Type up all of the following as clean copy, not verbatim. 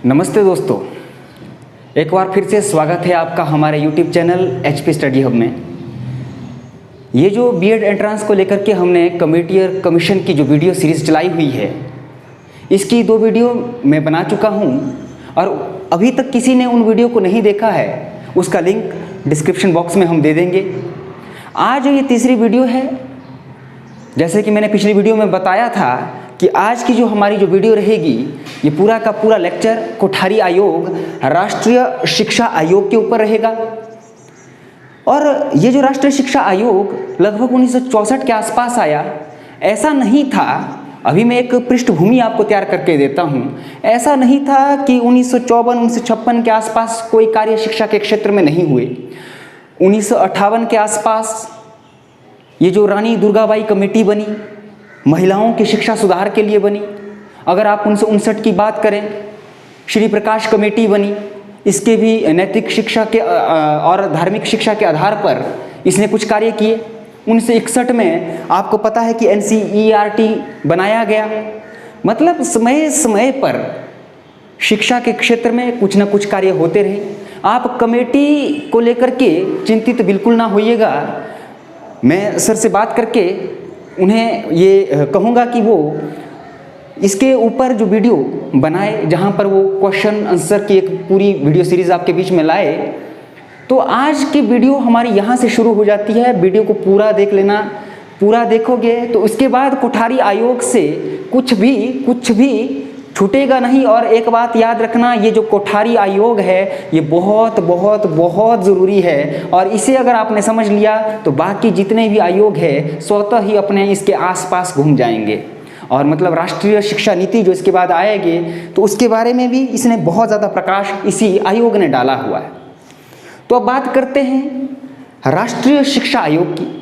नमस्ते दोस्तों, एक बार फिर से स्वागत है आपका हमारे YouTube channel HP study hub में। ये जो बीएड एंट्रांस को लेकर के हमने कमेटी और कमीशन की जो वीडियो सीरीज़ चलाई हुई है, इसकी 2 वीडियो मैं बना चुका हूँ और अभी तक किसी ने उन वीडियो को नहीं देखा है, उसका लिंक डिस्क्रिप्शन बॉक्स में हम दे देंगे। आज ये तीसरी वीडियो है। जैसे कि मैंने पिछली वीडियो में बताया था कि आज की जो हमारी जो वीडियो रहेगी, ये पूरा का पूरा लेक्चर कोठारी आयोग, राष्ट्रीय शिक्षा आयोग के ऊपर रहेगा। और ये जो राष्ट्रीय शिक्षा आयोग लगभग 1964 के आसपास आया, ऐसा नहीं था। अभी मैं एक पृष्ठभूमि आपको तैयार करके देता हूँ। ऐसा नहीं था कि 1954-1956 के आसपास कोई कार्य शिक्षा के क्षेत्र में नहीं हुए। 1958 के आसपास ये जो रानी दुर्गाबाई कमेटी बनी, महिलाओं की शिक्षा सुधार के लिए बनी। अगर आप 1959 की बात करें, श्री प्रकाश कमेटी बनी। इसके भी नैतिक शिक्षा के और धार्मिक शिक्षा के आधार पर इसने कुछ कार्य किए। 1961 में आपको पता है कि NCERT बनाया गया। मतलब समय समय पर शिक्षा के क्षेत्र में कुछ ना कुछ कार्य होते रहे। आप कमेटी को लेकर के चिंतित बिल्कुल ना होइएगा। मैं सर से बात करके उन्हें ये कहूँगा कि वो इसके ऊपर जो वीडियो बनाए, जहाँ पर वो क्वेश्चन आंसर की एक पूरी वीडियो सीरीज़ आपके बीच में लाए। तो आज की वीडियो हमारी यहाँ से शुरू हो जाती है। वीडियो को पूरा देख लेना। पूरा देखोगे तो उसके बाद कोठारी आयोग से कुछ भी छूटेगा नहीं। और एक बात याद रखना, ये जो कोठारी आयोग है ये बहुत बहुत बहुत ज़रूरी है। और इसे अगर आपने समझ लिया तो बाकी जितने भी आयोग है स्वतः ही अपने इसके आसपास घूम जाएंगे। और मतलब राष्ट्रीय शिक्षा नीति जो इसके बाद आएगी, तो उसके बारे में भी इसने बहुत ज़्यादा प्रकाश इसी आयोग ने डाला हुआ है। तो अब बात करते हैं राष्ट्रीय शिक्षा आयोग की।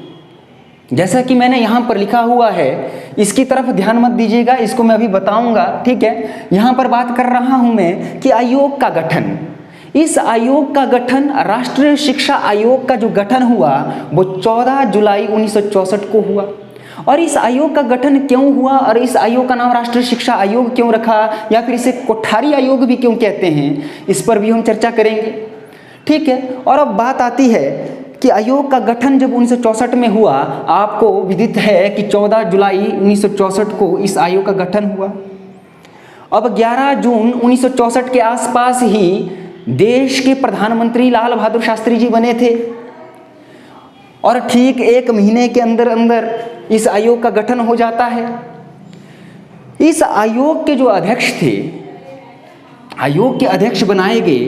जैसा कि मैंने यहाँ पर लिखा हुआ है, इसकी तरफ ध्यान मत दीजिएगा, इसको मैं अभी बताऊंगा, ठीक है। यहाँ पर बात कर रहा हूँ मैं कि आयोग का गठन। इस आयोग का गठन, राष्ट्रीय शिक्षा आयोग का जो गठन हुआ वो 14 जुलाई 1964 को हुआ। और इस आयोग का गठन क्यों हुआ और इस आयोग का नाम राष्ट्रीय शिक्षा आयोग क्यों रखा, या फिर इसे कोठारी आयोग भी क्यों कहते हैं, इस पर भी हम चर्चा करेंगे, ठीक है। और अब बात आती है कि आयोग का गठन जब 1964 में हुआ, आपको विदित है कि 14 जुलाई 1964 को इस आयोग का गठन हुआ। अब 11 जून 1964 के आसपास ही देश के प्रधानमंत्री लाल बहादुर शास्त्री जी बने थे। और ठीक 1 महीने के अंदर अंदर इस आयोग का गठन हो जाता है। इस आयोग के जो अध्यक्ष थे, आयोग के अध्यक्ष बनाए गए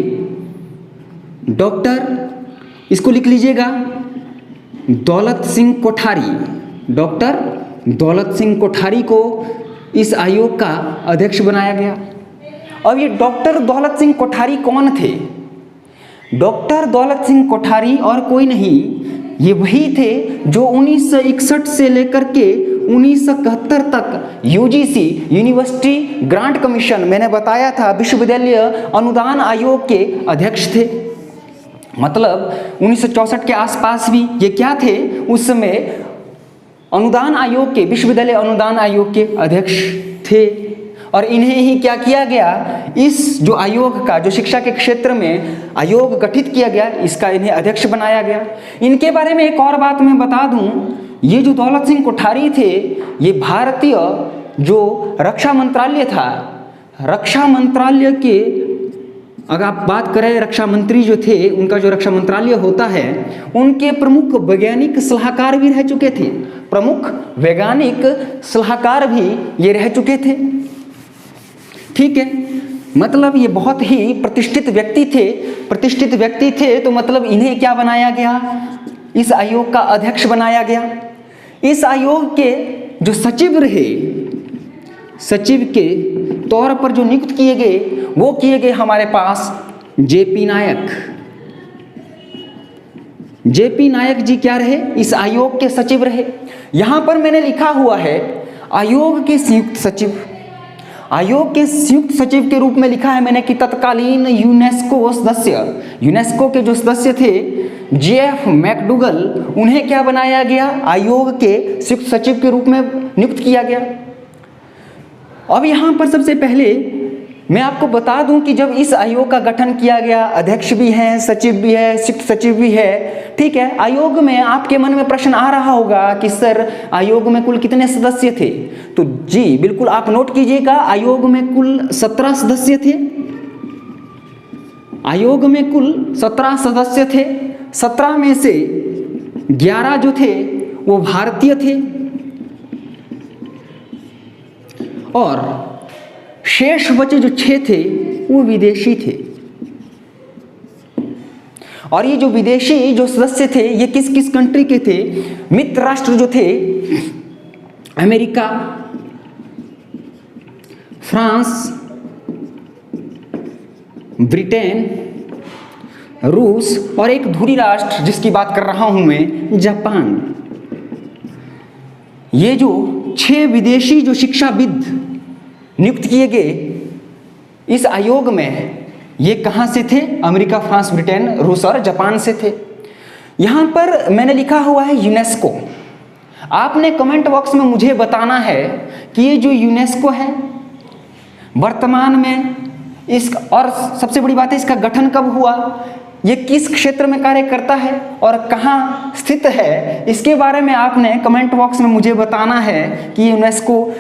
डॉक्टर, इसको लिख लीजिएगा, दौलत सिंह कोठारी। डॉक्टर दौलत सिंह कोठारी को इस आयोग का अध्यक्ष बनाया गया। अब ये डॉक्टर दौलत सिंह कोठारी कौन थे? डॉक्टर दौलत सिंह कोठारी और कोई नहीं, ये वही थे जो 1961 से लेकर के 1971 तक UGC, यूनिवर्सिटी ग्रांट कमीशन, मैंने बताया था विश्वविद्यालय अनुदान आयोग के अध्यक्ष थे। मतलब 1964 के आसपास भी ये क्या थे, उस समय अनुदान आयोग के, विश्वविद्यालय अनुदान आयोग के अध्यक्ष थे। और इन्हें ही क्या किया गया, इस जो आयोग का, जो शिक्षा के क्षेत्र में आयोग गठित किया गया, इसका इन्हें अध्यक्ष बनाया गया। इनके बारे में एक और बात मैं बता दूं, ये जो दौलत सिंह कोठारी थे, ये भारतीय जो रक्षा मंत्रालय था, रक्षा मंत्रालय के, अगर आप बात करें रक्षा मंत्री जो थे, उनका जो रक्षा मंत्रालय होता है, उनके प्रमुख वैज्ञानिक सलाहकार भी रह चुके थे। प्रमुख वैज्ञानिक सलाहकार भी ये रह चुके थे, ठीक है। मतलब ये बहुत ही प्रतिष्ठित व्यक्ति थे। प्रतिष्ठित व्यक्ति थे तो मतलब इन्हें क्या बनाया गया, इस आयोग का अध्यक्ष बनाया गया। इस आयोग के जो सचिव रहे, सचिव के तौर पर जो नियुक्त किए गए, वो किए गए हमारे पास JP नायक। JP नायक जी क्या रहे, इस आयोग के सचिव रहे। यहाँ पर मैंने लिखा हुआ है आयोग के संयुक्त सचिव। आयोग के संयुक्त सचिव के रूप में लिखा है मैंने कि तत्कालीन यूनेस्को सदस्य, यूनेस्को के जो सदस्य थे JF मैकडूगल, उन्हें क्या बनाया गया, आयोग के संयुक्त सचिव के रूप में नियुक्त किया गया। अब यहाँ पर सबसे पहले मैं आपको बता दूं कि जब इस आयोग का गठन किया गया, अध्यक्ष भी हैं, सचिव भी है, संयुक्त सचिव भी है, ठीक है। आयोग में आपके मन में प्रश्न आ रहा होगा कि सर आयोग में कुल कितने सदस्य थे? तो जी बिल्कुल आप नोट कीजिएगा, आयोग में कुल 17 सदस्य थे। आयोग में कुल 17 सदस्य थे। 17 में से 11 जो थे वो भारतीय थे और शेष बचे जो 6 थे वो विदेशी थे। और ये जो विदेशी जो सदस्य थे ये किस किस कंट्री के थे? मित्र राष्ट्र जो थे अमेरिका, फ्रांस, ब्रिटेन, रूस और एक धुरी राष्ट्र जिसकी बात कर रहा हूं मैं, जापान। ये जो 6 विदेशी जो शिक्षाविद नियुक्त किए गए इस आयोग में, ये कहां से थे? अमेरिका, फ्रांस, ब्रिटेन, रूस और जापान से थे। यहां पर मैंने लिखा हुआ है यूनेस्को। आपने कमेंट बॉक्स में मुझे बताना है कि ये जो यूनेस्को है वर्तमान में और सबसे बड़ी बात है इसका गठन कब हुआ, ये किस क्षेत्र में कार्य करता है और कहाँ स्थित है, इसके बारे में आपने कमेंट बॉक्स में मुझे बताना है कि यूनेस्को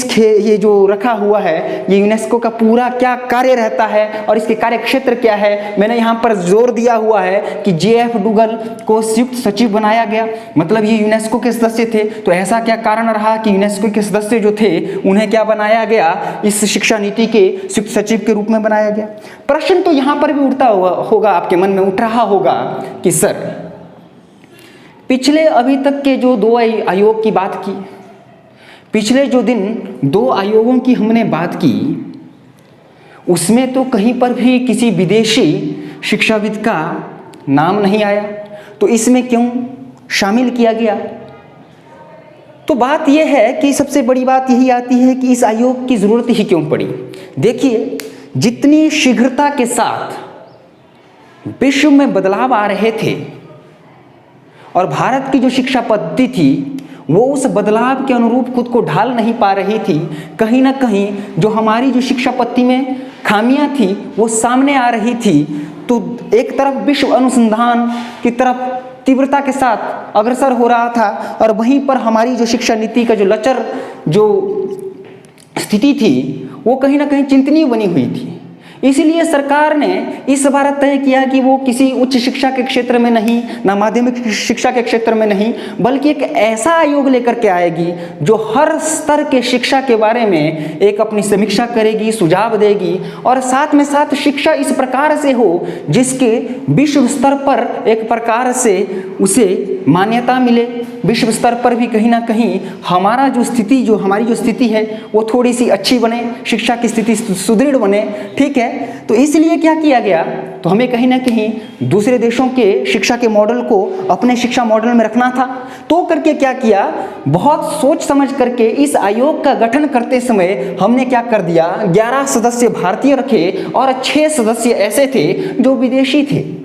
ये जो रखा हुआ है ये यूनेस्को का पूरा क्या कार्य रहता है और इसके कार्य क्षेत्र क्या है। मैंने यहाँ पर जोर दिया हुआ है कि JF डुगल को संयुक्त सचिव बनाया गया, मतलब ये यूनेस्को के सदस्य थे। तो ऐसा क्या कारण रहा कि यूनेस्को के सदस्य जो थे उन्हें क्या बनाया गया? इस शिक्षा नीति के संयुक्त सचिव के रूप में बनाया गया। प्रश्न तो यहाँ पर भी उठता होगा, आपके मन में उठ रहा होगा कि सर पिछले अभी तक के जो 2 आयोग की बात की, पिछले जो दिन 2 आयोगों की हमने बात की, उसमें तो कहीं पर भी किसी विदेशी शिक्षाविद का नाम नहीं आया, तो इसमें क्यों शामिल किया गया? तो बात यह है कि सबसे बड़ी बात यही आती है कि इस आयोग की जरूरत ही क्यों पड़ी। देखिए, जितनी शीघ्रता के साथ विश्व में बदलाव आ रहे थे और भारत की जो शिक्षा पद्धति थी वो उस बदलाव के अनुरूप खुद को ढाल नहीं पा रही थी, कहीं ना कहीं जो हमारी जो शिक्षा पद्धति में खामियां थी वो सामने आ रही थी। तो एक तरफ विश्व अनुसंधान की तरफ तीव्रता के साथ अग्रसर हो रहा था और वहीं पर हमारी जो शिक्षा नीति का जो लचर जो स्थिति थी वो कहीं ना कहीं चिंतनीय बनी हुई थी। इसलिए सरकार ने इस बार तय किया कि वो किसी उच्च शिक्षा के क्षेत्र में नहीं, ना माध्यमिक शिक्षा के क्षेत्र में नहीं, बल्कि एक ऐसा आयोग लेकर के आएगी जो हर स्तर के शिक्षा के बारे में एक अपनी समीक्षा करेगी, सुझाव देगी और साथ में साथ शिक्षा इस प्रकार से हो जिसके विश्व स्तर पर एक प्रकार से उसे मान्यता मिले, विश्व स्तर पर भी कहीं ना कहीं हमारी जो स्थिति है वो थोड़ी सी अच्छी बने, शिक्षा की स्थिति सुदृढ़ बने। ठीक है, तो इसलिए क्या किया गया, तो हमें कहीं ना कहीं दूसरे देशों के शिक्षा के मॉडल को अपने शिक्षा मॉडल में रखना था। तो करके क्या किया, बहुत सोच समझ करके इस आयोग का गठन करते समय हमने क्या कर दिया, 11 सदस्य भारतीय रखे और 6 सदस्य ऐसे थे जो विदेशी थे।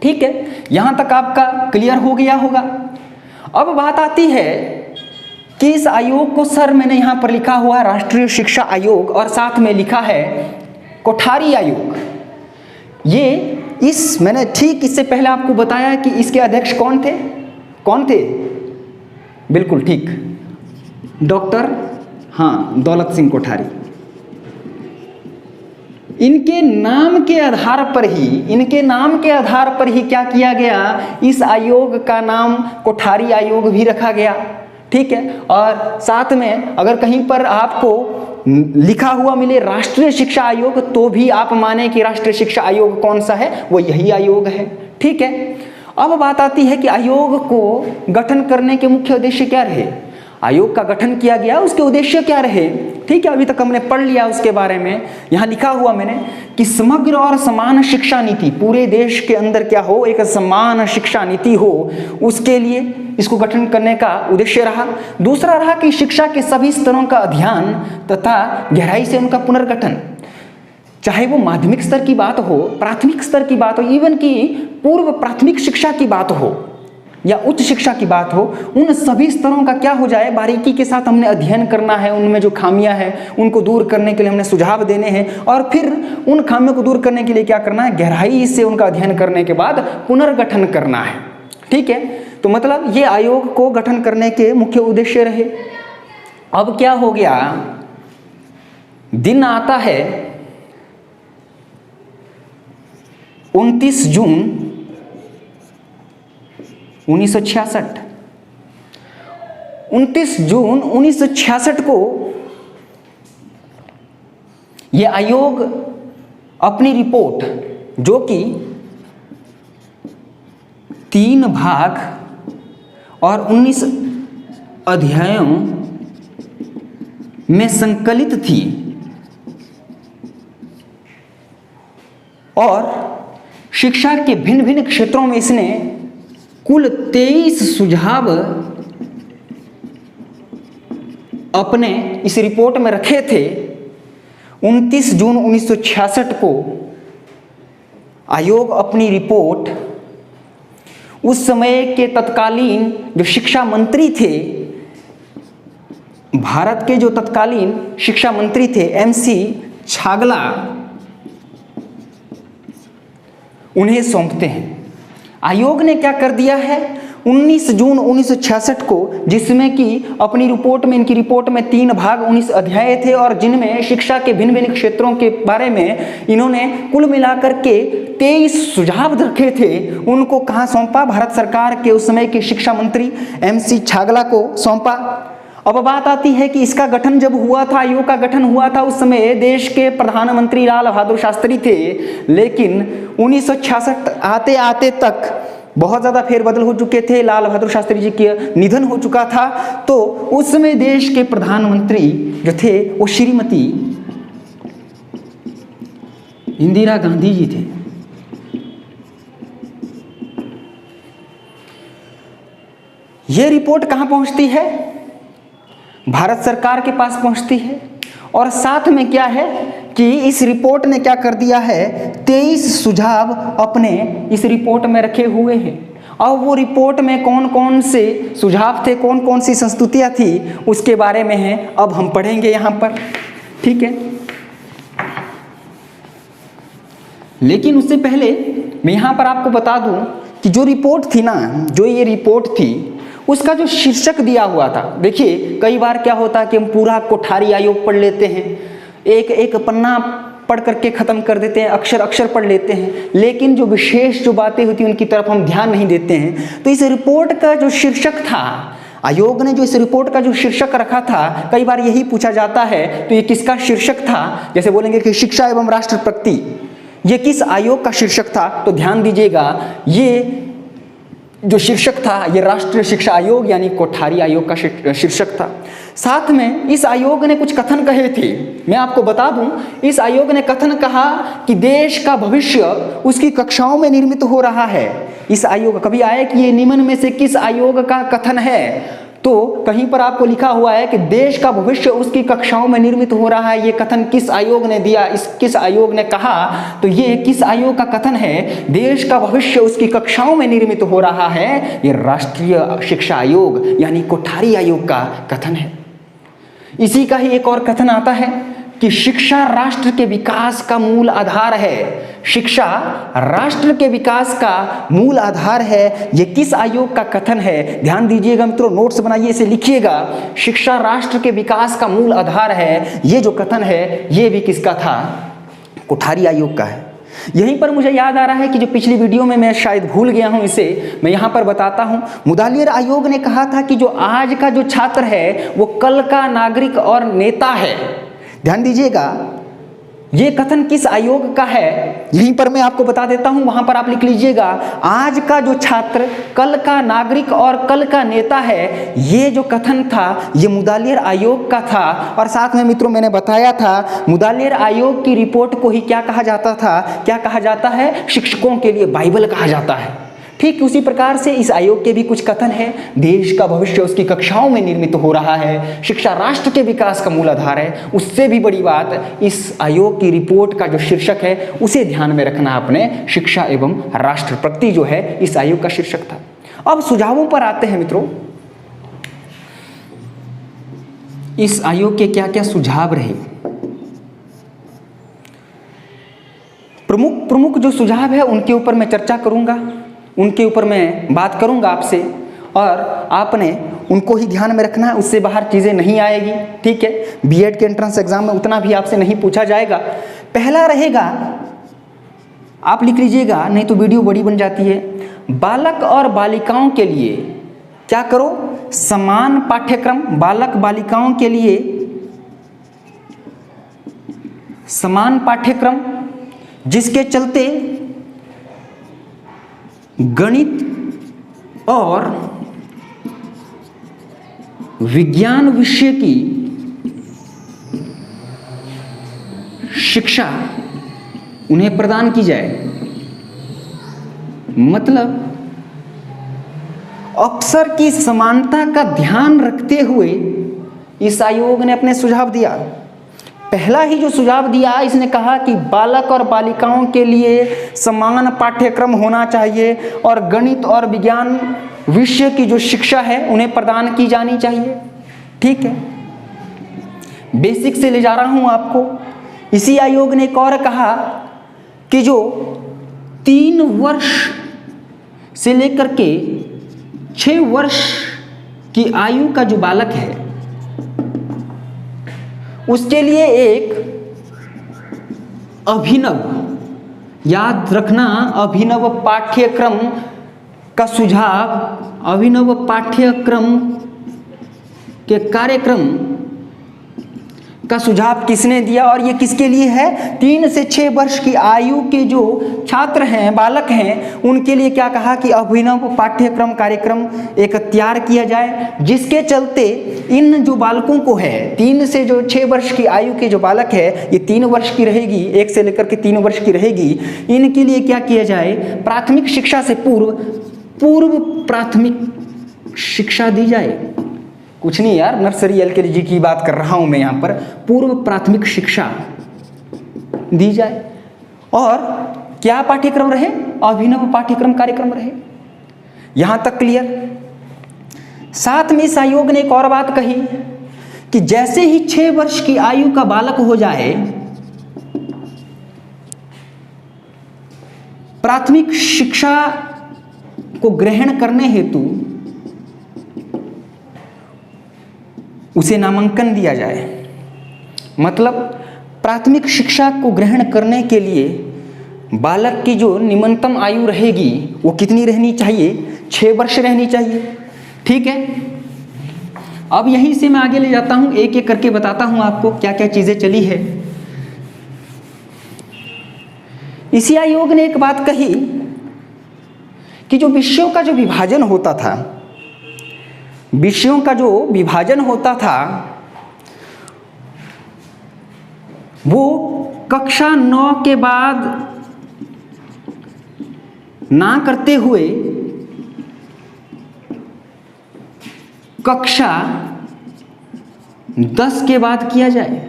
ठीक है, यहां तक आपका क्लियर हो गया होगा। अब बात आती है कि इस आयोग को, सर मैंने यहां पर लिखा हुआ राष्ट्रीय शिक्षा आयोग और साथ में लिखा है कोठारी आयोग। मैंने ठीक इससे पहले आपको बताया कि इसके अध्यक्ष कौन थे? बिल्कुल ठीक, डॉक्टर दौलत सिंह कोठारी। इनके नाम के आधार पर ही क्या किया गया, इस आयोग का नाम कोठारी आयोग भी रखा गया। ठीक है, और साथ में अगर कहीं पर आपको लिखा हुआ मिले राष्ट्रीय शिक्षा आयोग तो भी आप माने कि राष्ट्रीय शिक्षा आयोग कौन सा है, वो यही आयोग है। ठीक है, अब बात आती है कि आयोग को गठन करने के मुख्य उद्देश्य क्या रहे, आयोग का गठन किया गया उसके उद्देश्य क्या रहे। ठीक है, अभी तक हमने पढ़ लिया उसके बारे में। यहाँ लिखा हुआ मैंने कि समग्र और समान शिक्षा नीति, पूरे देश के अंदर क्या हो, एक समान शिक्षा नीति हो, उसके लिए इसको गठन करने का उद्देश्य रहा। दूसरा रहा कि शिक्षा के सभी स्तरों का अध्ययन तथा गहराई से उनका पुनर्गठन, चाहे वो माध्यमिक स्तर की बात हो, प्राथमिक स्तर की बात हो, इवन की पूर्व प्राथमिक शिक्षा की बात हो, या उच्च शिक्षा की बात हो, उन सभी स्तरों का क्या हो जाए, बारीकी के साथ हमने अध्ययन करना है, उनमें जो खामियां हैं उनको दूर करने के लिए हमने सुझाव देने हैं, और फिर उन खामियों को दूर करने के लिए क्या करना है, गहराई से उनका अध्ययन करने के बाद पुनर्गठन करना है। ठीक है, तो मतलब ये आयोग को गठन करने के मुख्य उद्देश्य रहे। अब क्या हो गया, दिन आता है 29 जून 1966। 29 जून 1966 को यह आयोग अपनी रिपोर्ट, जो कि 3 भाग और 19 अध्यायों में संकलित थी, और शिक्षा के भिन्न भिन्न क्षेत्रों में इसने कुल 23 सुझाव अपने इस रिपोर्ट में रखे थे। 29 जून 1966 को आयोग अपनी रिपोर्ट उस समय के तत्कालीन जो शिक्षा मंत्री थे, भारत के जो तत्कालीन शिक्षा मंत्री थे MC छागला, उन्हें सौंपते हैं। आयोग ने क्या कर दिया है, 19 जून 1966 को, जिसमें कि अपनी रिपोर्ट में, इनकी रिपोर्ट में 3 भाग 19 अध्याय थे, और जिनमें शिक्षा के भिन्न भिन्न क्षेत्रों के बारे में इन्होंने कुल मिलाकर के 23 सुझाव रखे थे, उनको कहाँ सौंपा, भारत सरकार के उस समय के शिक्षा मंत्री MC छागला को सौंपा। अब बात आती है कि इसका गठन जब हुआ था, आयोग का गठन हुआ था, उस समय देश के प्रधानमंत्री लाल बहादुर शास्त्री थे, लेकिन 1966 आते आते तक बहुत ज़्यादा फेरबदल हो चुके थे, लाल बहादुर शास्त्री जी के निधन हो चुका था, तो उस समय देश के प्रधानमंत्री जो थे वो श्रीमती इंदिरा गांधी जी थे। ये रिपोर्ट कहाँ पहुँचती है, भारत सरकार के पास पहुँचती है, और साथ में क्या है कि इस रिपोर्ट ने क्या कर दिया है, 23 सुझाव अपने इस रिपोर्ट में रखे हुए हैं। अब वो रिपोर्ट में कौन कौन से सुझाव थे, कौन कौन सी संस्तुतियाँ थी, उसके बारे में है, अब हम पढ़ेंगे यहाँ पर। ठीक है, लेकिन उससे पहले मैं यहाँ पर आपको बता दूँ कि जो रिपोर्ट थी ना, जो ये रिपोर्ट थी, उसका जो शीर्षक दिया हुआ था, देखिए कई बार क्या होता है कि हम पूरा कोठारी आयोग पढ़ लेते हैं, एक एक पन्ना पढ़ करके ख़त्म कर देते हैं, अक्षर अक्षर पढ़ लेते हैं, लेकिन जो विशेष जो बातें होती हैं उनकी तरफ हम ध्यान नहीं देते हैं। तो इस रिपोर्ट का जो शीर्षक था, आयोग ने जो इस रिपोर्ट का जो शीर्षक रखा था, कई बार यही पूछा जाता है, तो ये किसका शीर्षक था, जैसे बोलेंगे कि शिक्षा एवं राष्ट्र प्रगति, ये किस आयोग का शीर्षक था, तो ध्यान दीजिएगा, ये जो शीर्षक था ये राष्ट्रीय शिक्षा आयोग यानी कोठारी आयोग का शीर्षक था। साथ में इस आयोग ने कुछ कथन कहे थे, मैं आपको बता दूं, इस आयोग ने कथन कहा कि देश का भविष्य उसकी कक्षाओं में निर्मित हो रहा है। इस आयोग, कभी आए कि ये निम्न में से किस आयोग का कथन है, तो कहीं पर आपको लिखा हुआ है कि देश का भविष्य उसकी कक्षाओं में निर्मित हो रहा है। ये कथन किस आयोग ने दिया, किस आयोग ने कहा, तो ये किस आयोग का कथन है, देश का भविष्य उसकी कक्षाओं में निर्मित हो रहा है, ये राष्ट्रीय शिक्षा आयोग यानी कोठारी आयोग का कथन है। इसी का ही एक और कथन आता है कि शिक्षा राष्ट्र के विकास का मूल आधार है। शिक्षा राष्ट्र के विकास का मूल आधार है, ये किस आयोग का कथन है, ध्यान दीजिएगा मित्रों, नोट्स बनाइए, इसे लिखिएगा। शिक्षा राष्ट्र के विकास का मूल आधार है, ये जो कथन है ये भी किसका था, कोठारी आयोग का है। यहीं पर मुझे याद आ रहा है कि जो पिछली वीडियो में मैं शायद भूल गया हूं, इसे मैं यहाँ पर बताता हूं। मुदालियर आयोग ने कहा था कि जो आज का जो छात्र है वो कल का नागरिक और नेता है। ध्यान दीजिएगा, ये कथन किस आयोग का है, यहीं पर मैं आपको बता देता हूं, वहां पर आप लिख लीजिएगा। आज का जो छात्र कल का नागरिक और कल का नेता है, ये जो कथन था ये मुदालियर आयोग का था। और साथ में मित्रों मैंने बताया था, मुदालियर आयोग की रिपोर्ट को ही क्या कहा जाता था, क्या कहा जाता है, शिक्षकों के लिए बाइबल कहा जाता है। ठीक उसी प्रकार से इस आयोग के भी कुछ कथन है, देश का भविष्य उसकी कक्षाओं में निर्मित हो रहा है, शिक्षा राष्ट्र के विकास का मूल आधार है। उससे भी बड़ी बात, इस आयोग की रिपोर्ट का जो शीर्षक है उसे ध्यान में रखना अपने, शिक्षा एवं राष्ट्र प्रगति जो है इस आयोग का शीर्षक था। अब सुझावों पर आते हैं मित्रों। इस आयोग के क्या क्या सुझाव रहे? प्रमुख जो सुझाव है उनके ऊपर मैं चर्चा करूंगा, उनके ऊपर मैं बात करूंगा आपसे, और आपने उनको ही ध्यान में रखना है, उससे बाहर चीज़ें नहीं आएगी। ठीक है, बीएड के एंट्रेंस एग्जाम में उतना भी आपसे नहीं पूछा जाएगा। पहला रहेगा, आप लिख लीजिएगा नहीं तो वीडियो बड़ी बन जाती है। बालक और बालिकाओं के लिए क्या करो? समान पाठ्यक्रम, बालक बालिकाओं के लिए समान पाठ्यक्रम, जिसके चलते गणित और विज्ञान विषय की शिक्षा उन्हें प्रदान की जाए। मतलब अवसर की समानता का ध्यान रखते हुए इस आयोग ने अपने सुझाव दिया। पहला ही जो सुझाव दिया, इसने कहा कि बालक और बालिकाओं के लिए समान पाठ्यक्रम होना चाहिए और गणित और विज्ञान विषय की जो शिक्षा है उन्हें प्रदान की जानी चाहिए। ठीक है, बेसिक से ले जा रहा हूं आपको। इसी आयोग ने एक और कहा कि जो 3 वर्ष से लेकर के 6 वर्ष की आयु का जो बालक है उसके लिए एक अभिनव, याद रखना, अभिनव पाठ्यक्रम का सुझाव, अभिनव पाठ्यक्रम के कार्यक्रम का सुझाव किसने दिया? और ये किसके लिए है? 3 से 6 वर्ष की आयु के जो छात्र हैं, बालक हैं, उनके लिए क्या कहा कि अभिनव पाठ्यक्रम कार्यक्रम एक तैयार किया जाए, जिसके चलते इन जो बालकों को है, 3 से जो 6 वर्ष की आयु के जो बालक है, ये 3 वर्ष की रहेगी, 1 से लेकर के 3 वर्ष की रहेगी, इनके लिए क्या किया जाए? प्राथमिक शिक्षा से पूर्व प्राथमिक शिक्षा दी जाए। कुछ नहीं यार, नर्सरी एलकेजी की बात कर रहा हूं मैं यहां पर। पूर्व प्राथमिक शिक्षा दी जाए। और क्या पाठ्यक्रम रहे? अभिनव पाठ्यक्रम कार्यक्रम रहे। यहां तक क्लियर? साथ में इस आयोग ने एक और बात कही कि जैसे ही 6 वर्ष की आयु का बालक हो जाए, प्राथमिक शिक्षा को ग्रहण करने हेतु उसे नामांकन दिया जाए। मतलब प्राथमिक शिक्षा को ग्रहण करने के लिए बालक की जो निम्नतम आयु रहेगी वो कितनी रहनी चाहिए? 6 वर्ष रहनी चाहिए। ठीक है, अब यहीं से मैं आगे ले जाता हूं, एक एक करके बताता हूं आपको क्या क्या चीजें चली है। इसी आयोग ने एक बात कही कि जो विषयों का जो विभाजन होता था, विषयों का जो विभाजन होता था वो कक्षा 9 के बाद ना करते हुए कक्षा 10 के बाद किया जाए।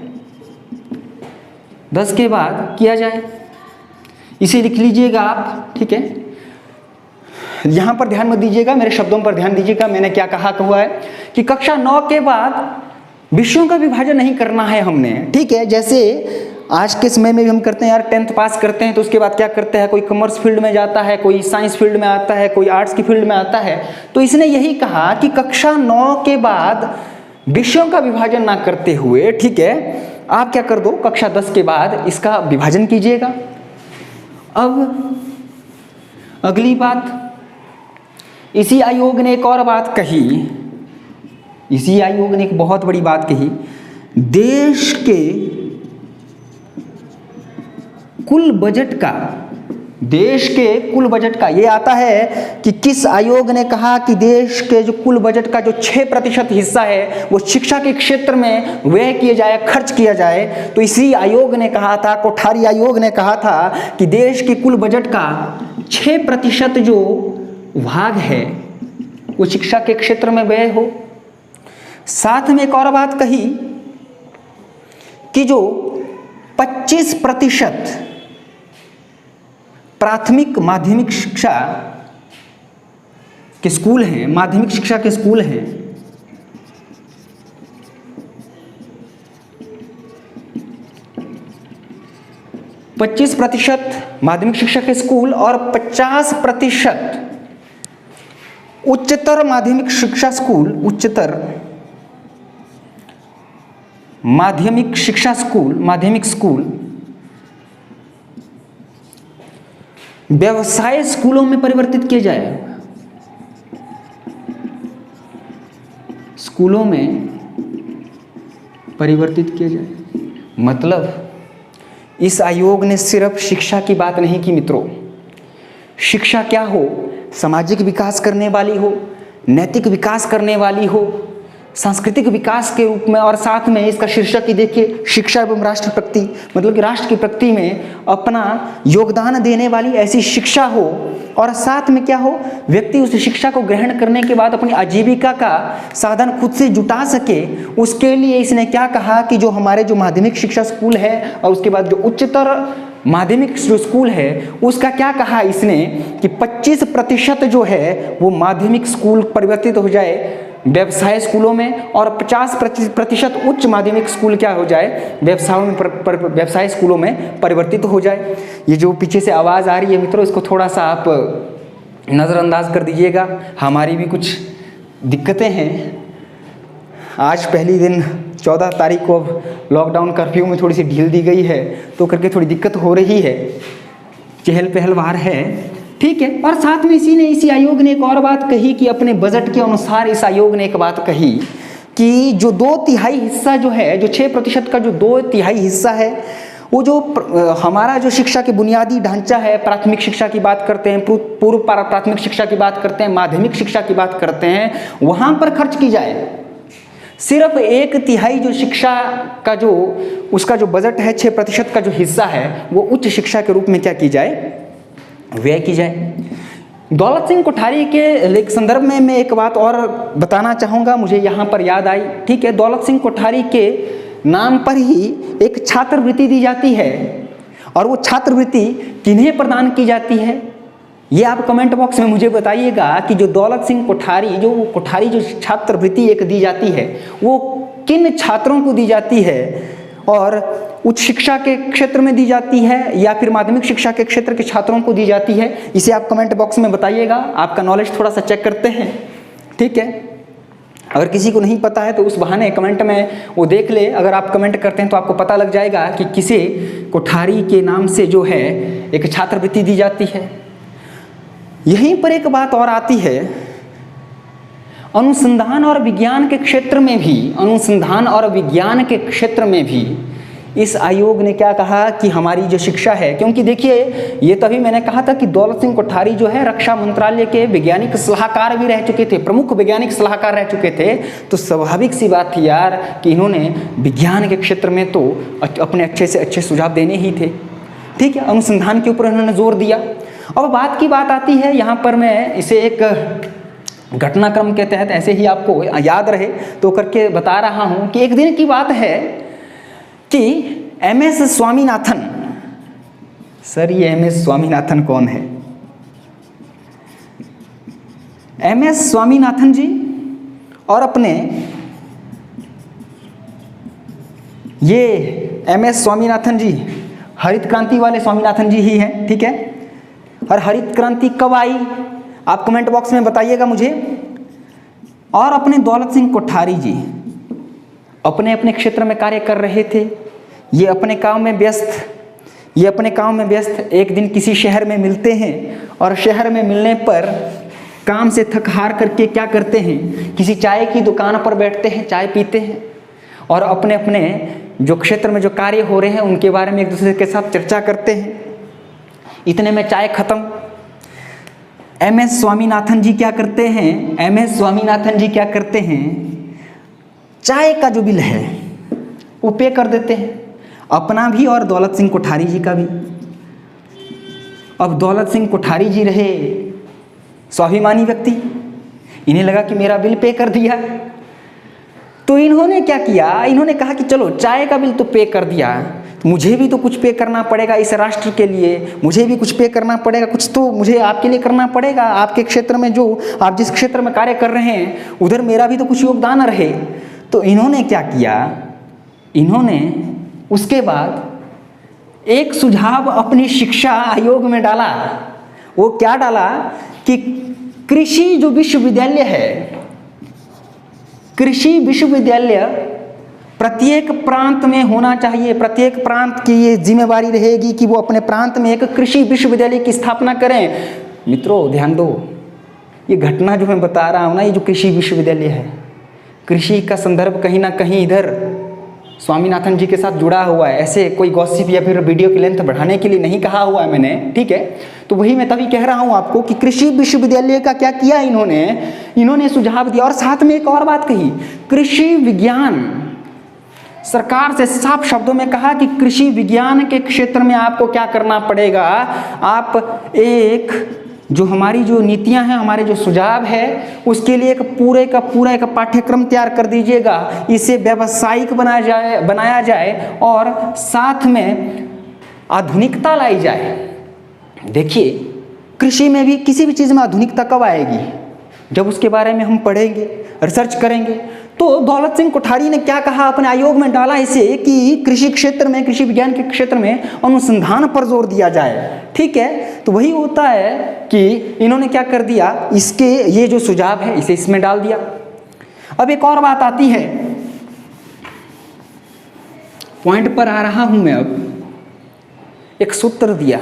10 के बाद किया जाए, इसे लिख लीजिएगा आप। ठीक है, यहां पर ध्यान मत दीजिएगा, मेरे शब्दों पर ध्यान दीजिएगा। मैंने क्या कहा हुआ है कि कक्षा 9 के बाद विषयों का विभाजन नहीं करना है हमने। ठीक है, जैसे आज के समय में भी हम करते हैं यार, 10th पास करते हैं तो उसके बाद क्या करते हैं, कोई कॉमर्स फील्ड में जाता है, कोई साइंस फील्ड में आता है, कोई आर्ट्स की फील्ड में आता है। तो इसने यही कहा कि कक्षा 9 के बाद विषयों का विभाजन ना करते हुए, ठीक है, आप क्या कर दो, कक्षा 10 के बाद इसका विभाजन कीजिएगा। अब अगली बात, इसी आयोग ने एक और बात कही, इसी आयोग ने एक बहुत बड़ी बात कही, देश के कुल बजट का, देश के कुल बजट का, ये आता है कि किस आयोग ने कहा कि देश के जो कुल बजट का जो 6% हिस्सा है वो शिक्षा के क्षेत्र में व्यय किया जाए, खर्च किया जाए। तो इसी आयोग ने कहा था, कोठारी आयोग ने कहा था कि देश के कुल बजट का 6% जो भाग है वो शिक्षा के क्षेत्र में व्यय हो। साथ में एक और बात कही कि जो 25% प्राथमिक माध्यमिक शिक्षा के स्कूल हैं, माध्यमिक शिक्षा के स्कूल हैं, %25 माध्यमिक शिक्षा के स्कूल और 50% उच्चतर माध्यमिक शिक्षा स्कूल, उच्चतर माध्यमिक शिक्षा स्कूल, माध्यमिक स्कूल व्यवसाय स्कूलों में परिवर्तित किए जाए, स्कूलों में परिवर्तित किए जाए। मतलब इस आयोग ने सिर्फ शिक्षा की बात नहीं की मित्रों। शिक्षा क्या हो, सामाजिक विकास करने वाली हो, नैतिक विकास करने वाली हो, सांस्कृतिक विकास के रूप में, और साथ में इसका शीर्षक ही देखिए, शिक्षा एवं राष्ट्र प्रगति, मतलब कि राष्ट्र की प्रगति में अपना योगदान देने वाली ऐसी शिक्षा हो, और साथ में क्या हो, व्यक्ति उस शिक्षा को ग्रहण करने के बाद अपनी आजीविका का साधन खुद से जुटा सके। उसके लिए इसने क्या कहा कि जो हमारे जो माध्यमिक शिक्षा स्कूल है और उसके बाद जो उच्चतर माध्यमिक जो स्कूल है उसका क्या कहा इसने कि 25% जो है वो माध्यमिक स्कूल परिवर्तित हो जाए व्यवसाय स्कूलों में, और 50% उच्च माध्यमिक स्कूल क्या हो जाए, व्यवसाय स्कूलों में परिवर्तित हो जाए। ये जो पीछे से आवाज़ आ रही है मित्रों, इसको थोड़ा सा आप नज़रअंदाज कर दीजिएगा। हमारी भी कुछ दिक्कतें हैं। आज पहली दिन 14 तारीख को अब लॉकडाउन कर्फ्यू में थोड़ी सी ढील दी गई है, तो करके थोड़ी दिक्कत हो रही है, चहल पहल बाहर है, ठीक है। और साथ में इसी आयोग ने एक और बात कही कि अपने बजट के अनुसार इस आयोग ने एक बात कही कि जो 2/3 हिस्सा जो है, जो 6% का जो 2/3 हिस्सा है, वो जो हमारा जो शिक्षा के बुनियादी ढांचा है, प्राथमिक शिक्षा की बात करते हैं, पूर्व प्राथमिक शिक्षा की बात करते हैं, माध्यमिक शिक्षा की बात करते हैं, वहाँ पर खर्च की जाए। सिर्फ 1/3 जो शिक्षा का जो उसका जो बजट है, 6% का जो हिस्सा है, वो उच्च शिक्षा के रूप में क्या की जाए, व्यय की जाए। दौलत सिंह कोठारी के संदर्भ में मैं एक बात और बताना चाहूँगा, मुझे यहाँ पर याद आई, ठीक है। दौलत सिंह कोठारी के नाम पर ही एक छात्रवृत्ति दी जाती है, और वो छात्रवृत्ति किन्हें प्रदान की जाती है, ये आप कमेंट बॉक्स में मुझे बताइएगा कि जो दौलत सिंह कोठारी जो छात्रवृत्ति एक दी जाती है वो किन छात्रों को दी जाती है, और उच्च शिक्षा के क्षेत्र में दी जाती है या फिर माध्यमिक शिक्षा के क्षेत्र के छात्रों को दी जाती है, इसे आप कमेंट बॉक्स में बताइएगा। आपका नॉलेज थोड़ा सा चेक करते हैं, ठीक है। अगर किसी को नहीं पता है तो उस बहाने कमेंट में वो देख ले। अगर आप कमेंट करते हैं तो आपको पता लग जाएगा कि किसे कोठारी के नाम से जो है एक छात्रवृत्ति दी जाती है। यहीं पर एक बात और आती है, अनुसंधान और विज्ञान के क्षेत्र में भी इस आयोग ने क्या कहा कि हमारी जो शिक्षा है, क्योंकि देखिए ये तभी मैंने कहा था कि दौलत सिंह कोठारी जो है रक्षा मंत्रालय के वैज्ञानिक सलाहकार भी रह चुके थे, प्रमुख वैज्ञानिक सलाहकार रह चुके थे, तो स्वाभाविक सी बात थी यार कि इन्होंने विज्ञान के क्षेत्र में तो अपने अच्छे से अच्छे सुझाव देने ही थे, ठीक है। अनुसंधान के ऊपर इन्होंने जोर दिया। अब बात की बात आती है, यहाँ पर मैं इसे एक घटनाक्रम के तहत ऐसे ही आपको याद रहे तो करके बता रहा हूँ कि एक दिन की बात है कि MS स्वामीनाथन, सर ये MS स्वामीनाथन कौन है? MS स्वामीनाथन जी और अपने ये MS स्वामीनाथन जी हरित क्रांति वाले स्वामीनाथन जी ही हैं, ठीक है। और हरित क्रांति कब आई आप कमेंट बॉक्स में बताइएगा मुझे। और अपने दौलत सिंह कोठारी जी अपने अपने क्षेत्र में कार्य कर रहे थे, ये अपने काम में व्यस्त एक दिन किसी शहर में मिलते हैं, और शहर में मिलने पर काम से थक हार करके क्या करते हैं, किसी चाय की दुकान पर बैठते हैं, चाय पीते हैं, और अपने अपने जो क्षेत्र में जो कार्य हो रहे हैं उनके बारे में एक दूसरे के साथ चर्चा करते हैं। इतने में चाय खत्म। MS स्वामीनाथन जी क्या करते हैं, चाय का जो बिल है वो पे कर देते हैं, अपना भी और दौलत सिंह कोठारी जी का भी। अब दौलत सिंह कोठारी जी रहे स्वाभिमानी व्यक्ति, इन्हें लगा कि मेरा बिल पे कर दिया, तो इन्होंने क्या किया, इन्होंने कहा कि चलो चाय का बिल तो पे कर दिया, तो मुझे भी तो कुछ पे करना पड़ेगा इस राष्ट्र के लिए, मुझे भी कुछ पे करना पड़ेगा, कुछ तो मुझे आपके लिए करना पड़ेगा, आपके क्षेत्र में जो आप जिस क्षेत्र में कार्य कर रहे हैं उधर मेरा भी तो कुछ योगदान रहे। तो इन्होंने क्या किया, इन्होंने उसके बाद एक सुझाव अपनी शिक्षा आयोग में डाला। वो क्या डाला कि कृषि जो विश्वविद्यालय है, कृषि विश्वविद्यालय प्रत्येक प्रांत में होना चाहिए, प्रत्येक प्रांत की ये जिम्मेवारी रहेगी कि वो अपने प्रांत में एक कृषि विश्वविद्यालय की स्थापना करें। मित्रों ध्यान दो, ये घटना जो मैं बता रहा हूँ ना, ये जो कृषि विश्वविद्यालय है, कृषि का संदर्भ कहीं ना कहीं इधर स्वामीनाथन जी के साथ जुड़ा हुआ है। ऐसे कोई गॉसिप या फिर वीडियो की लेंथ बढ़ाने के लिए नहीं कहा हुआ है मैंने, ठीक है। तो वही मैं तभी कह रहा हूँ आपको कि कृषि विश्वविद्यालय का क्या किया इन्होंने सुझाव दिया। और साथ में एक और बात कही, कृषि विज्ञान, सरकार से साफ शब्दों में कहा कि कृषि विज्ञान के क्षेत्र में आपको क्या करना पड़ेगा, आप एक जो हमारी जो नीतियां हैं, हमारे जो सुझाव है, उसके लिए एक पूरे का पूरा एक पाठ्यक्रम तैयार कर दीजिएगा, इसे व्यावसायिक बनाया जाए और साथ में आधुनिकता लाई जाए। देखिए कृषि में भी किसी भी चीज़ में आधुनिकता कब आएगी, जब उसके बारे में हम पढ़ेंगे, रिसर्च करेंगे। तो दौलत सिंह कोठारी ने क्या कहा, अपने आयोग में डाला इसे कि कृषि क्षेत्र में, कृषि विज्ञान के क्षेत्र में अनुसंधान पर जोर दिया जाए, ठीक है। तो वही होता है कि इन्होंने क्या कर दिया, इसके ये जो सुझाव है इसे इसमें डाल दिया। अब एक और बात आती है, पॉइंट पर आ रहा हूं मैं। अब एक सूत्र दिया,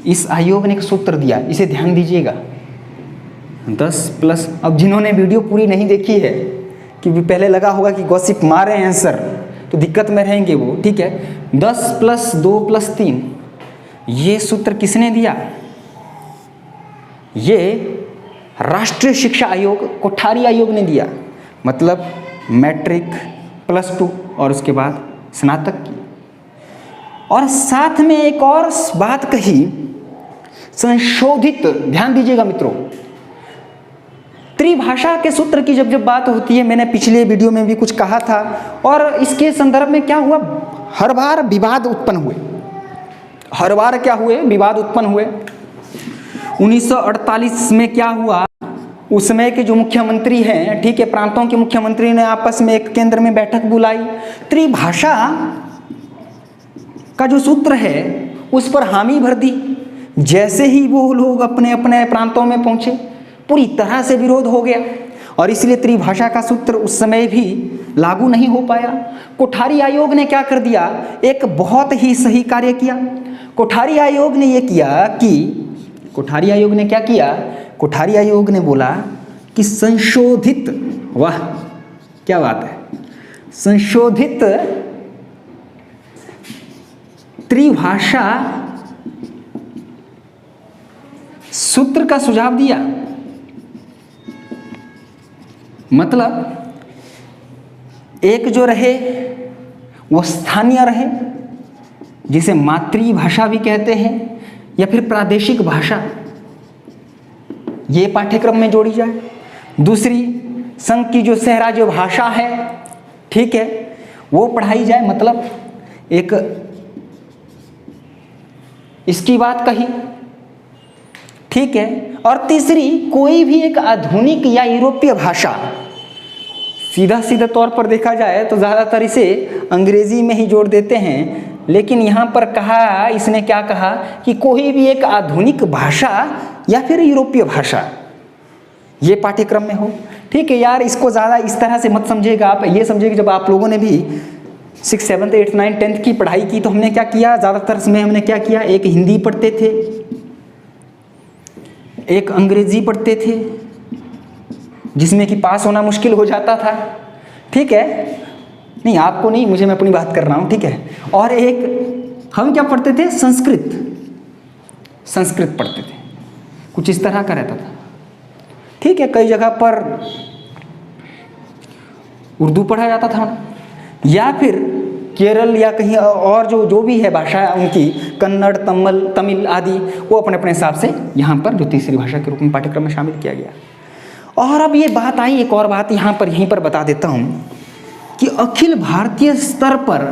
इस आयोग ने एक सूत्र दिया, इसे ध्यान दीजिएगा। 10+, अब जिन्होंने वीडियो पूरी नहीं देखी है, कि पहले लगा होगा कि गॉसिप मारे हैं सर, तो दिक्कत में रहेंगे वो, ठीक है। 10+2+3 ये सूत्र किसने दिया, ये राष्ट्रीय शिक्षा आयोग, कोठारी आयोग ने दिया। मतलब मैट्रिक, +2 और उसके बाद स्नातक की। और साथ में एक और बात कही, संशोधित, ध्यान दीजिएगा मित्रों, त्रिभाषा के सूत्र की जब बात होती है, मैंने पिछले वीडियो में भी कुछ कहा था, और इसके संदर्भ में क्या हुआ, हर बार विवाद उत्पन्न हुए, हर बार क्या हुए, विवाद उत्पन्न हुए। 1948 में क्या हुआ, उस समय के जो मुख्यमंत्री हैं, ठीक है, प्रांतों के मुख्यमंत्री ने आपस में एक केंद्र में बैठक बुलाई, त्रिभाषा का जो सूत्र है उस पर हामी भर दी। जैसे ही वो लोग अपने अपने प्रांतों में पहुंचे, पूरी तरह से विरोध हो गया, और इसलिए त्रिभाषा का सूत्र उस समय भी लागू नहीं हो पाया। कोठारी आयोग ने क्या कर दिया, एक बहुत ही सही कार्य किया। कोठारी आयोग ने ये किया कि, कोठारी आयोग ने क्या किया, कोठारी आयोग ने बोला कि संशोधित, वाह क्या बात है, संशोधित त्रिभाषा सूत्र का सुझाव दिया। मतलब एक जो रहे वो स्थानीय रहे, जिसे मातृभाषा भी कहते हैं, या फिर प्रादेशिक भाषा, ये पाठ्यक्रम में जोड़ी जाए। दूसरी संघ की जो सहराज्य भाषा है, ठीक है, वो पढ़ाई जाए। मतलब एक इसकी बात कही, ठीक है। और तीसरी, कोई भी एक आधुनिक या यूरोपीय भाषा, सीधा सीधा तौर पर देखा जाए तो ज़्यादातर इसे अंग्रेजी में ही जोड़ देते हैं, लेकिन यहाँ पर कहा, इसने क्या कहा कि कोई भी एक आधुनिक भाषा या फिर यूरोपीय भाषा ये पाठ्यक्रम में हो, ठीक है। यार इसको ज़्यादा इस तरह से मत समझिएगा, आप ये समझिएगा जब आप लोगों ने भी 6, 7, 8, 9, 10 की पढ़ाई की तो हमने क्या किया, ज़्यादातर समय हमने क्या किया, एक हिंदी पढ़ते थे, एक अंग्रेजी पढ़ते थे, जिसमें कि पास होना मुश्किल हो जाता था, ठीक है। नहीं आपको नहीं, मुझे, मैं अपनी बात कर रहा हूँ, ठीक है। और एक हम क्या पढ़ते थे, संस्कृत, संस्कृत पढ़ते थे, कुछ इस तरह का रहता था, ठीक है। कई जगह पर उर्दू पढ़ा जाता था, या फिर केरल या कहीं और जो भी है भाषा उनकी, कन्नड़, तमिल आदि, वो अपने अपने हिसाब से यहाँ पर जो तीसरी भाषा के रूप में पाठ्यक्रम में शामिल किया गया। और अब ये बात आई, एक और बात यहीं पर बता देता हूँ कि अखिल भारतीय स्तर पर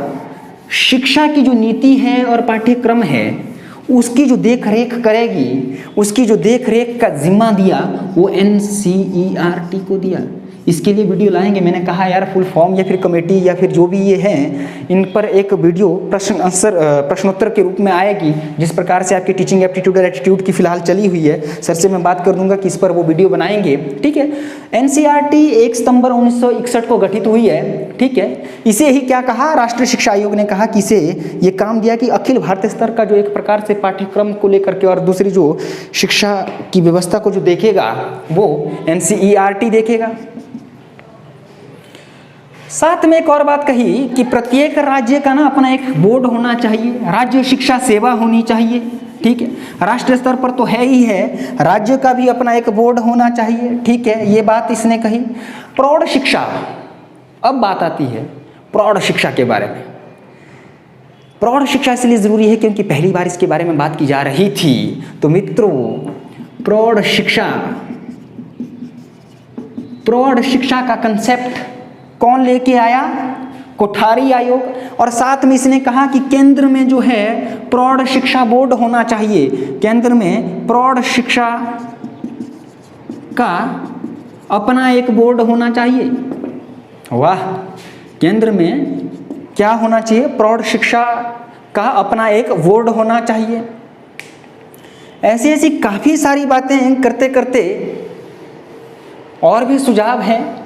शिक्षा की जो नीति है और पाठ्यक्रम है उसकी जो देख रेख करेगी, उसकी जो देख रेख का जिम्मा दिया वो NCERT को दिया। इसके लिए वीडियो लाएंगे। मैंने कहा यार फुल फॉर्म या फिर कमेटी या फिर जो भी ये हैं इन पर एक वीडियो प्रश्नोत्तर के रूप में आएगी। जिस प्रकार से आपकी टीचिंग एप्टीट्यूड और एटीट्यूड की फिलहाल चली हुई है, सर से मैं बात कर दूंगा कि इस पर वो वीडियो बनाएंगे। ठीक है। NCERT 1 सितंबर 1961 को गठित हुई है। ठीक है। इसे ही क्या कहा, राष्ट्रीय शिक्षा आयोग ने कहा कि इसे ये काम दिया कि अखिल भारतीय स्तर का जो एक प्रकार से पाठ्यक्रम को लेकर के और दूसरी जो शिक्षा की व्यवस्था को जो देखेगा वो NCERT देखेगा। साथ में एक और बात कही कि प्रत्येक राज्य का ना अपना एक बोर्ड होना चाहिए, राज्य शिक्षा सेवा होनी चाहिए। ठीक है। राष्ट्रीय स्तर पर तो है ही है, राज्य का भी अपना एक बोर्ड होना चाहिए। ठीक है, ये बात इसने कही। प्रौढ़ शिक्षा, अब बात आती है प्रौढ़ शिक्षा के बारे में। प्रौढ़ शिक्षा इसलिए जरूरी है क्योंकि पहली बार इसके बारे में बात की जा रही थी। तो मित्रों, प्रौढ़ शिक्षा का कंसेप्ट कौन लेके आया? कोठारी आयोग। और साथ में इसने कहा कि केंद्र में जो है प्रौढ़ शिक्षा बोर्ड होना चाहिए, केंद्र में प्रौढ़ शिक्षा का अपना एक बोर्ड होना चाहिए। वाह, केंद्र में क्या होना चाहिए? प्रौढ़ शिक्षा का अपना एक बोर्ड होना चाहिए। ऐसी ऐसी काफ़ी सारी बातें करते करते और भी सुझाव हैं।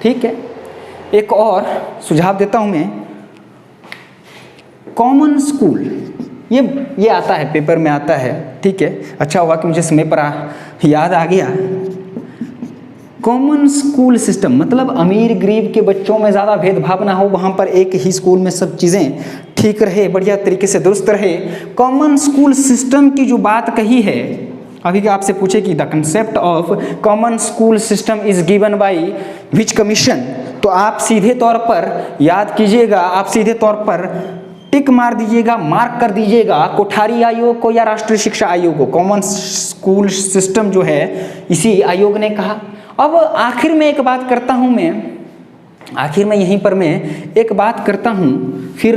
ठीक है, एक और सुझाव देता हूं मैं, कॉमन स्कूल, ये आता है, पेपर में आता है। ठीक है, अच्छा हुआ कि मुझे समय पर याद आ गया। कॉमन स्कूल सिस्टम मतलब अमीर गरीब के बच्चों में ज़्यादा भेदभाव ना हो, वहाँ पर एक ही स्कूल में सब चीज़ें ठीक रहे, बढ़िया तरीके से दुरुस्त रहे। कॉमन स्कूल सिस्टम की जो बात कही है, अभी आपसे पूछे कि the concept of common school system is given by which commission, तो आप सीधे तौर पर याद कीजिएगा, आप सीधे तौर पर टिक मार दीजिएगा, मार्क कर दीजिएगा कोठारी आयोग को या राष्ट्रीय शिक्षा आयोग को। कॉमन स्कूल सिस्टम जो है इसी आयोग ने कहा। अब आखिर में एक बात करता हूं मैं, आखिर में यहीं पर मैं एक बात करता हूं, फिर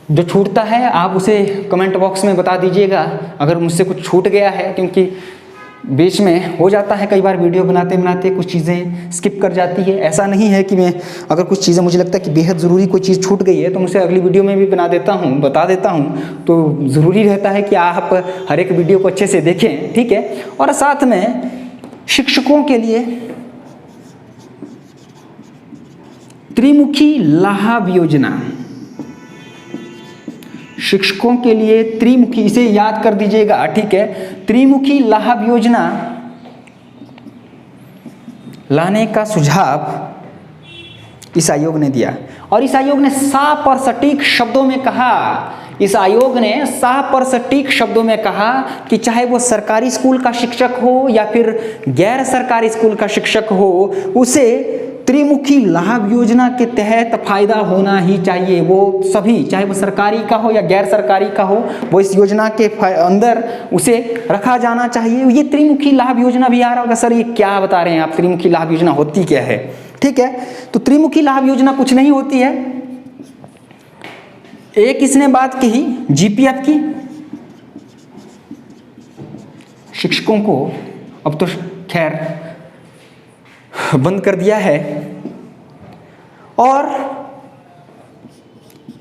जो छूटता है आप उसे कमेंट बॉक्स में बता दीजिएगा अगर मुझसे कुछ छूट गया है, क्योंकि बीच में हो जाता है कई बार वीडियो बनाते बनाते कुछ चीज़ें स्किप कर जाती है। ऐसा नहीं है कि मैं अगर कुछ चीज़ें मुझे लगता है कि बेहद ज़रूरी कोई चीज़ छूट गई है तो मुझसे अगली वीडियो में भी बता देता हूँ। तो ज़रूरी रहता है कि आप हर एक वीडियो को अच्छे से देखें। ठीक है। और साथ में शिक्षकों के लिए त्रिमुखी लाभ योजना, शिक्षकों के लिए त्रिमुखी, इसे याद कर दीजिएगा। ठीक है, त्रिमुखी लाभ योजना लाने का सुझाव इस आयोग ने दिया। और इस आयोग ने साफ और सटीक शब्दों में कहा, इस आयोग ने साफ और सटीक शब्दों में कहा कि चाहे वो सरकारी स्कूल का शिक्षक हो या फिर गैर सरकारी स्कूल का शिक्षक हो, उसे त्रिमुखी लाभ योजना के तहत फायदा होना ही चाहिए। वो सभी, चाहे वो सरकारी का हो या गैर सरकारी का हो, वो इस योजना के अंदर उसे रखा जाना चाहिए। ये त्रिमुखी लाभ योजना भी आ रहा होगा, सर ये क्या बता रहे हैं आप, त्रिमुखी लाभ योजना होती क्या है? ठीक है, तो त्रिमुखी लाभ योजना कुछ नहीं होती है। एक इसने बात कही GPF की, शिक्षकों को अब तो खैर बंद कर दिया है, और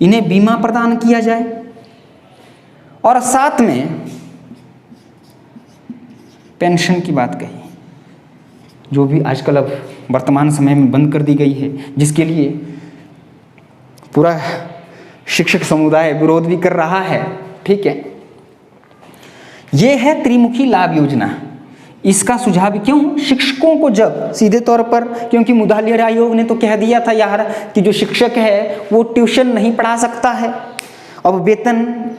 इन्हें बीमा प्रदान किया जाए, और साथ में पेंशन की बात कही जो भी आजकल अब वर्तमान समय में बंद कर दी गई है, जिसके लिए पूरा शिक्षक समुदाय विरोध भी कर रहा है। ठीक है, यह है त्रिमुखी लाभ योजना। इसका सुझाव क्यों? शिक्षकों को जब सीधे तौर पर, क्योंकि मुदालियर आयोग ने तो कह दिया था यार कि जो शिक्षक है वो ट्यूशन नहीं पढ़ा सकता है, अब वेतन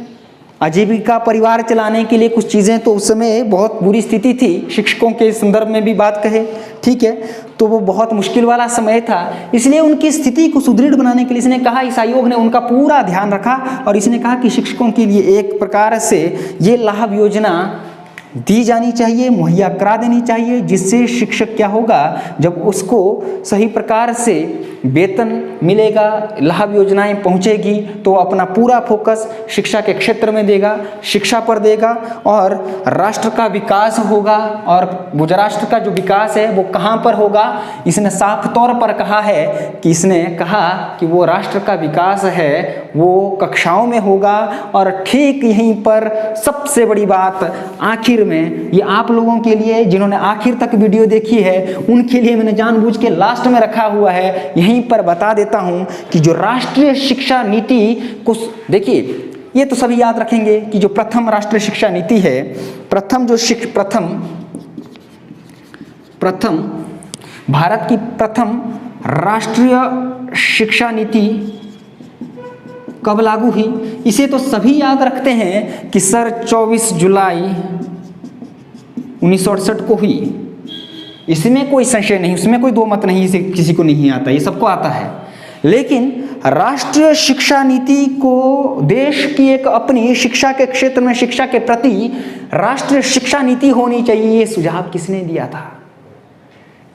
आजीविका परिवार चलाने के लिए कुछ चीज़ें, तो उस समय बहुत बुरी स्थिति थी शिक्षकों के संदर्भ में भी बात कहे। ठीक है, तो वो बहुत मुश्किल वाला समय था, इसलिए उनकी स्थिति को सुदृढ़ बनाने के लिए इसने कहा, इस आयोग ने उनका पूरा ध्यान रखा और इसने कहा कि शिक्षकों के लिए एक प्रकार से ये लाभ योजना दी जानी चाहिए, मुहैया करा देनी चाहिए, जिससे शिक्षक क्या होगा, जब उसको सही प्रकार से वेतन मिलेगा, लाभ योजनाएं पहुंचेगी, तो अपना पूरा फोकस शिक्षा के क्षेत्र में देगा, शिक्षा पर देगा और राष्ट्र का विकास होगा। और वो राष्ट्र का जो विकास है वो कहाँ पर होगा, इसने साफ तौर पर कहा है कि इसने कहा कि वो राष्ट्र का विकास है वो कक्षाओं में होगा। और ठीक यहीं पर सबसे बड़ी बात आखिर में, ये आप लोगों के लिए जिन्होंने आखिर तक वीडियो देखी है उनके लिए मैंने जानबूझ के लास्ट में रखा हुआ है, यहीं पर बता देता हूं कि जो राष्ट्रीय शिक्षा नीति को देखिए, ये तो सभी याद रखेंगे कि जो प्रथम राष्ट्रीय शिक्षा नीति है, प्रथम भारत की प्रथम राष्ट्रीय शिक्षा नीति कब लागू हुई, इसे तो सभी याद रखते हैं कि सर 24 जुलाई 1968 को हुई। इसमें कोई संशय नहीं, उसमें कोई दो मत नहीं, इसे किसी को नहीं आता, ये सबको आता है। लेकिन राष्ट्रीय शिक्षा नीति को देश की एक अपनी शिक्षा के क्षेत्र में शिक्षा के प्रति राष्ट्रीय शिक्षा नीति होनी चाहिए, ये सुझाव किसने दिया था?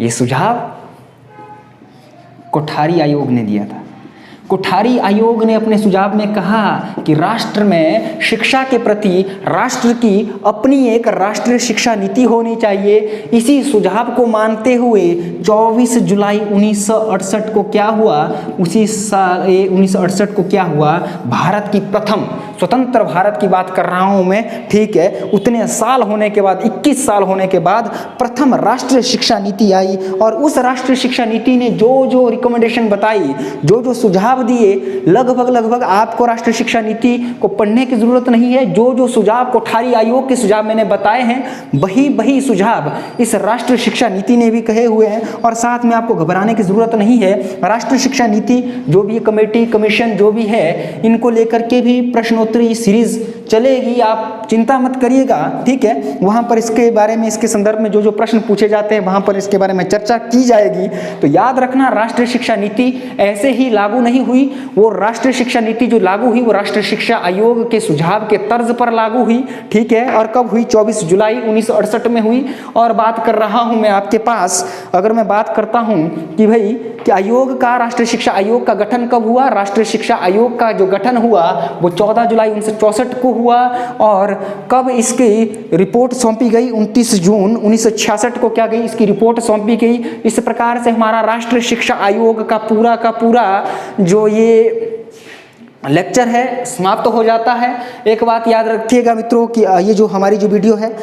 ये सुझाव कोठारी आयोग ने दिया था। कोठारी आयोग ने अपने सुझाव में कहा कि राष्ट्र में शिक्षा के प्रति राष्ट्र की अपनी एक राष्ट्रीय शिक्षा नीति होनी चाहिए। इसी सुझाव को मानते हुए 24 जुलाई 1968 को क्या हुआ, उसी साल 1968 को क्या हुआ, भारत की प्रथम स्वतंत्र भारत की बात कर रहा हूं मैं, ठीक है, उतने साल होने के बाद 21 साल होने के बाद प्रथम राष्ट्रीय शिक्षा नीति आई। और उस राष्ट्रीय शिक्षा नीति ने जो जो रिकमेंडेशन बताई, जो जो सुझाव दिए, लगभग आपको राष्ट्रीय शिक्षा नीति को पढ़ने की जरूरत नहीं है। जो जो सुझाव कोठारी आयोग के सुझाव मैंने बताए हैं, वही सुझाव इस राष्ट्रीय शिक्षा नीति ने भी कहे हुए हैं। और साथ में आपको घबराने की जरूरत नहीं है, राष्ट्रीय शिक्षा नीति जो भी कमेटी कमीशन जो भी है, इनको लेकर के भी प्रश्नोत्तरी सीरीज चलेगी, आप चिंता मत करिएगा, ठीक है। वहां पर इसके बारे में, इसके संदर्भ में जो जो प्रश्न पूछे जाते हैं वहां पर इसके बारे में चर्चा की जाएगी। तो याद रखना, राष्ट्रीय शिक्षा नीति ऐसे ही लागू नहीं हुई, वो राष्ट्रीय शिक्षा नीति जो लागू हुई वो राष्ट्रीय शिक्षा आयोग के सुझाव के तर्ज पर लागू हुई, ठीक है। और कब हुई? 24 जुलाई 1968 में हुई। और बात कर रहा हूं मैं आपके पास, अगर मैं बात करता हूं कि भाई कि आयोग का, राष्ट्रीय शिक्षा आयोग का गठन कब हुआ, राष्ट्रीय शिक्षा आयोग का जो गठन हुआ वो 14 जुलाई 1964 को हुआ। और कब इसकी रिपोर्ट सौंपी गई? 29 जून 1966 को क्या गई, इसकी रिपोर्ट सौंपी गई। इस प्रकार से हमारा राष्ट्रीय शिक्षा आयोग का पूरा जो ये लेक्चर है समाप्त हो जाता है। एक बात याद रखिएगा मित्रों कि ये जो हमारी जो वीडियो है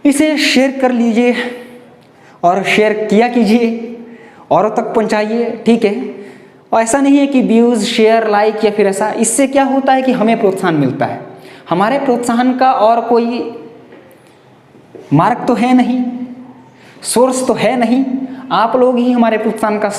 इसे शेयर कर लीजिए और शेयर किया कीजिए, औरों तक पहुंचाइए, ठीक है। और ऐसा नहीं है कि व्यूज़, शेयर, लाइक या फिर ऐसा, इससे क्या होता है कि हमें प्रोत्साहन मिलता है। हमारे प्रोत्साहन का और कोई मार्ग तो है नहीं, सोर्स तो है नहीं, आप लोग ही हमारे प्रोत्साहन का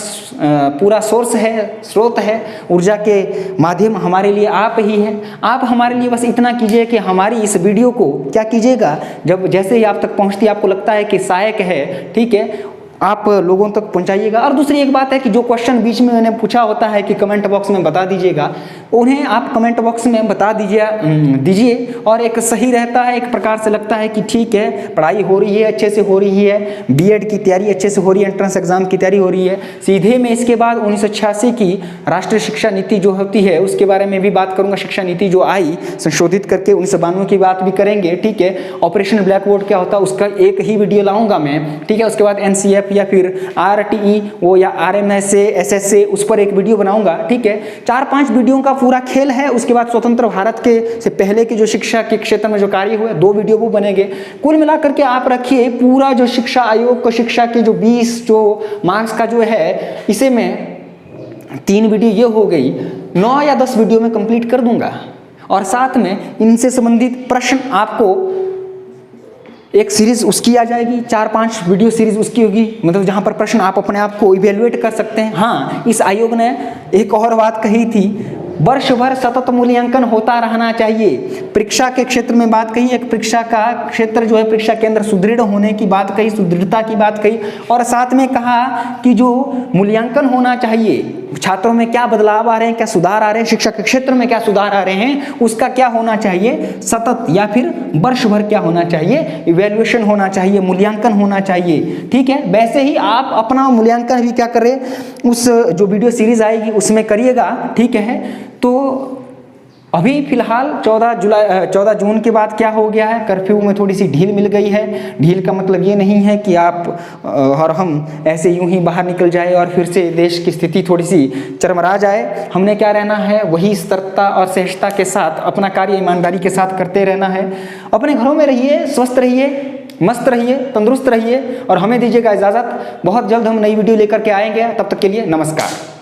पूरा सोर्स है, स्रोत है, ऊर्जा के माध्यम हमारे लिए आप ही हैं। आप हमारे लिए बस इतना कीजिए कि हमारी इस वीडियो को क्या कीजिएगा, जब जैसे ही आप तक पहुंचती आपको लगता है कि सहायक है, ठीक है, आप लोगों तक पहुंचाइएगा। और दूसरी एक बात है कि जो क्वेश्चन बीच में मैंने पूछा होता है कि कमेंट बॉक्स में बता दीजिएगा, उन्हें आप कमेंट बॉक्स में बता दीजिए और एक सही रहता है, एक प्रकार से लगता है कि ठीक है, पढ़ाई हो रही है, अच्छे से हो रही है, बीएड की तैयारी अच्छे से हो रही है, एंट्रेंस एग्जाम की तैयारी हो रही है। सीधे में इसके बाद 1986 की राष्ट्रीय शिक्षा नीति जो होती है उसके बारे में भी बात करूंगा। शिक्षा नीति जो आई संशोधित करके 1992 की बात भी करेंगे, ठीक है। ऑपरेशन ब्लैक बोर्ड क्या होता है उसका एक ही वीडियो लाऊंगा मैं, ठीक है। उसके बाद NCF या फिर RTE वो या RMSA SSA उस पर एक वीडियो बनाऊंगा, ठीक है। 4-5 वीडियो का पूरा खेल है। उसके बाद स्वतंत्र भारत के से पहले की जो शिक्षा के क्षेत्र में जो कार्य हुए 2 वीडियो वो बनेंगे। कुल मिलाकर के आप रखिए पूरा जो शिक्षा आयोग को शिक्षा के जो 20 जो मार्क्स का जो है, इसे में 3 वीडियो ये हो गई, 9 या 10 वीडियो में कंप्लीट कर दूंगा। और साथ में इनसे संबंधित प्रश्न आपको एक सीरीज उसकी आ जाएगी, 4-5 वीडियो सीरीज उसकी होगी, मतलब जहां पर प्रश्न आप अपने आप को इवेल्युएट कर सकते हैं। हाँ, इस आयोग ने एक और बात कही थी, वर्ष भर सतत मूल्यांकन होता रहना चाहिए। परीक्षा के क्षेत्र में बात कही, एक परीक्षा का क्षेत्र जो है, परीक्षा केंद्र सुदृढ़ होने की बात कही, सुदृढ़ता की बात कही। और साथ में कहा कि जो मूल्यांकन होना चाहिए छात्रों में क्या बदलाव आ रहे हैं, क्या सुधार आ रहे हैं, शिक्षा के क्षेत्र में क्या सुधार आ रहे हैं, उसका क्या होना चाहिए, सतत या फिर वर्ष भर क्या होना चाहिए, इवैल्यूएशन होना चाहिए, मूल्यांकन होना चाहिए। ठीक है, वैसे ही आप अपना मूल्यांकन भी क्या करें, उस जो वीडियो सीरीज आएगी उसमें करिएगा। ठीक है, तो अभी फिलहाल 14 जून के बाद क्या हो गया है, कर्फ्यू में थोड़ी सी ढील मिल गई है। ढील का मतलब ये नहीं है कि आप और हम ऐसे यूं ही बाहर निकल जाए और फिर से देश की स्थिति थोड़ी सी चरमरा जाए। हमने क्या रहना है, वही सतर्कता और सहजता के साथ अपना कार्य ईमानदारी के साथ करते रहना है। अपने घरों में रहिए, स्वस्थ रहिए, मस्त रहिए, तंदुरुस्त रहिए और हमें दीजिएगा इजाज़त। बहुत जल्द हम नई वीडियो लेकर के आएंगे, तब तक के लिए नमस्कार।